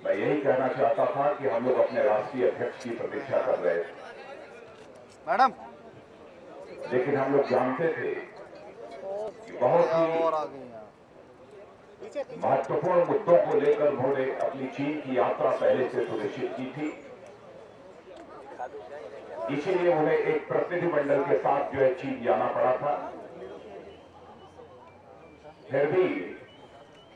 मैं यही कहना चाहता था कि हम लोग अपने राष्ट्रीय अध्यक्ष की प्रतीक्षा कर रहे थे मैडम, लेकिन हम लोग जानते थे कि बहुत ही महत्वपूर्ण मुद्दों को लेकर उन्होंने अपनी चीन की यात्रा पहले से सुनिश्चित की थी। इसीलिए उन्हें एक प्रतिनिधिमंडल के साथ जो है चीन जाना पड़ा था। फिर भी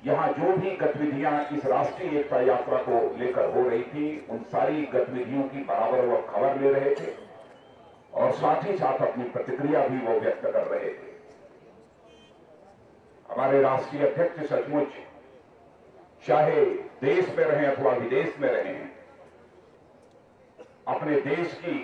यहां जो भी गतिविधियां इस राष्ट्रीय एकता यात्रा को लेकर हो रही थी, उन सारी गतिविधियों की बराबर वो खबर ले रहे थे और साथ ही साथ अपनी प्रतिक्रिया भी वो व्यक्त कर रहे थे। हमारे राष्ट्रीय अध्यक्ष सचमुच चाहे देश में रहें अथवा विदेश में रहें, अपने देश की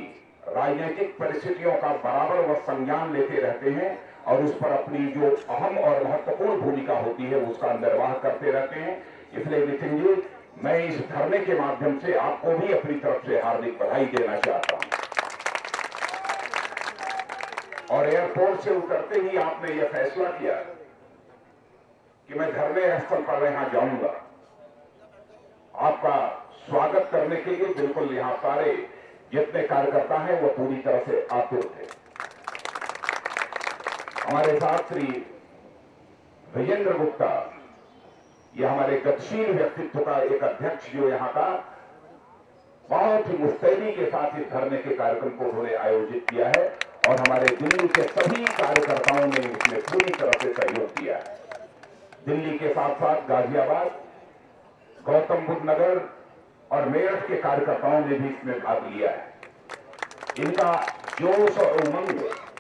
राजनीतिक परिस्थितियों का बराबर वह संज्ञान लेते रहते हैं और उस पर अपनी जो अहम और महत्वपूर्ण भूमिका होती है उसका निर्वाह करते रहते हैं। इसलिए नितिन जी, मैं इस धरने के माध्यम से आपको भी अपनी तरफ से हार्दिक बधाई देना चाहता हूं। और एयरपोर्ट से उतरते ही आपने यह फैसला किया कि मैं धरने स्थल पर यहां जाऊंगा। आपका स्वागत करने के लिए बिल्कुल यहां सारे जितने कार्यकर्ता हैं वो पूरी तरह से आतुर थे। हमारे साथ श्री विजेंद्र गुप्ता, ये हमारे गतिशील व्यक्तित्व का एक अध्यक्ष जो यहां का बहुत ही मुस्तैदी के साथ इस धरने के कार्यक्रम को उन्होंने आयोजित किया है और हमारे दिल्ली के सभी कार्यकर्ताओं ने इसमें पूरी तरह से सहयोग किया है। दिल्ली के साथ साथ गाजियाबाद, गौतम बुद्ध नगर और मेरठ के कार्यकर्ताओं ने भी इसमें भाग लिया है। इनका जोश और उमंग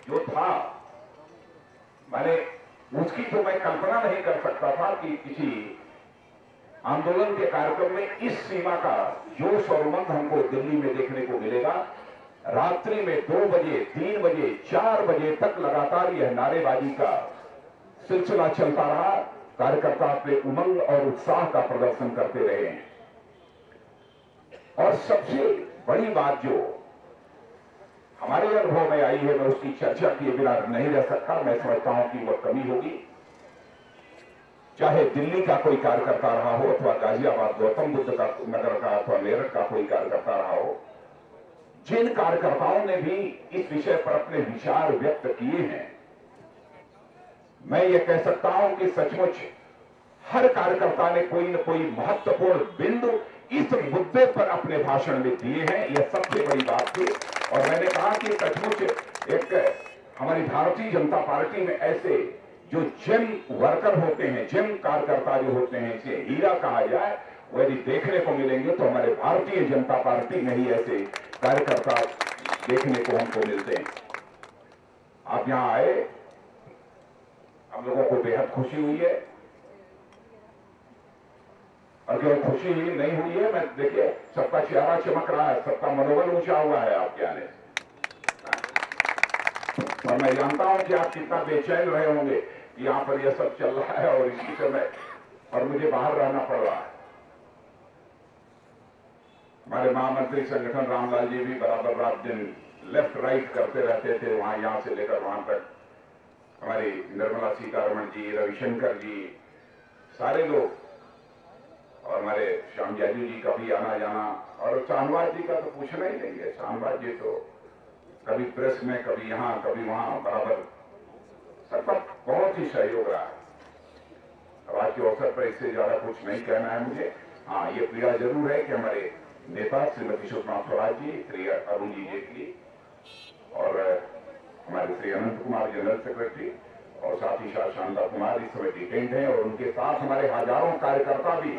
जो था, मैंने उसकी तो मैं कल्पना नहीं कर सकता था कि किसी आंदोलन के कार्यक्रम में इस सीमा का जोश और उमंग हमको दिल्ली में देखने को मिलेगा। रात्रि में 2 बजे, 3 बजे, 4 बजे तक लगातार यह नारेबाजी का सिलसिला चलता रहा। कार्यकर्ता अपने उमंग और उत्साह का प्रदर्शन करते रहे हैं। और सबसे बड़ी बात जो हमारे अनुभव में आई है, मैं उसकी चर्चा किए बिना नहीं रह सकता। मैं समझता हूं कि वह कमी होगी। चाहे दिल्ली का कोई कार्यकर्ता रहा हो अथवा गाजियाबाद, गौतम बुद्ध का नगर का अथवा मेरठ का कोई कार्यकर्ता रहा हो, जिन कार्यकर्ताओं ने भी इस विषय पर अपने विचार व्यक्त किए हैं, मैं ये कह सकता हूं कि सचमुच हर कार्यकर्ता ने कोई न कोई महत्वपूर्ण बिंदु इस मुद्दे पर अपने भाषण में दिए हैं। यह सबसे बड़ी बात थी। और मैंने कहा कि सचमुच एक हमारी भारतीय जनता पार्टी में ऐसे जो जिम वर्कर होते हैं, जिम कार्यकर्ता जो होते हैं, इसे हीरा कहा जाए, वो यदि देखने को मिलेंगे तो हमारे भारतीय जनता पार्टी में ही ऐसे कार्यकर्ता देखने को हमको मिलते हैं। आप यहां आए, हम लोगों को बेहद खुशी हुई है। और जो खुशी नहीं हुई है, मैं देखिए सबका चेहरा चमक रहा है, सबका मनोबल ऊंचा हुआ है आपके आने से। और मैं जानता हूं कि आप कितना बेचैन रहे होंगे कि यहां पर यह सब चल रहा है और इसी समय और मुझे बाहर रहना पड़ रहा है। हमारे महामंत्री संगठन रामलाल जी भी बराबर रात दिन लेफ्ट राइट करते रहते थे, वहां यहां से लेकर वहां तक। हमारी निर्मला सीतारमण जी, रविशंकर जी, सारे लोग, और हमारे श्याम जाजू जी का भी आना जाना, और शाहनवाज जी का तो पूछना ही नहीं है। शाहनवाज जी तो कभी प्रेस में, कभी यहां, कभी वहां, बराबर सबका बहुत ही सहयोग रहा है। अब आज के अवसर पर इससे ज्यादा कुछ नहीं कहना है मुझे। हाँ, ये पीड़ा जरूर है कि हमारे नेता श्रीमती सुषमा स्वराज जी, श्री अरुण जी जेटली और हमारे श्री अनंत कुमार जनरल सेक्रेटरी और साथ ही साथ शांता कुमार इस समय डिटेंड हैं और उनके साथ हमारे हजारों कार्यकर्ता भी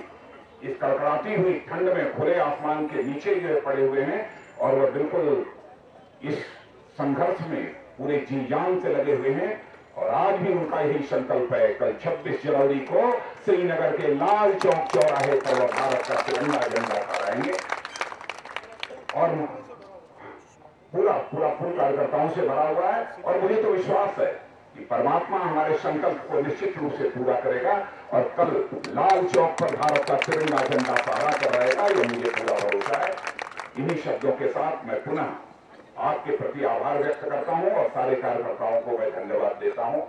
इस कड़कड़ाती हुई ठंड में खुले आसमान के नीचे जो पड़े हुए हैं और वह बिल्कुल इस संघर्ष में पूरे जी जान से लगे हुए हैं। और आज भी उनका यही संकल्प है, कल 26 जनवरी को श्रीनगर के लाल चौक चौराहे पर वह भारत का तिरंगा झंडा फहराएंगे। और पूरा कार्यकर्ताओं से भरा हुआ है और मुझे तो विश्वास है कि परमात्मा हमारे संकल्प को निश्चित रूप से पूरा करेगा और कल लाल चौक पर भारत का तिरंगा झंडा फहरा कर रहेगा, यह मुझे पूरा भरोसा है। इन्हीं शब्दों के साथ मैं पुनः आपके प्रति आभार व्यक्त करता हूं और सारे कार्यकर्ताओं को मैं धन्यवाद देता हूं।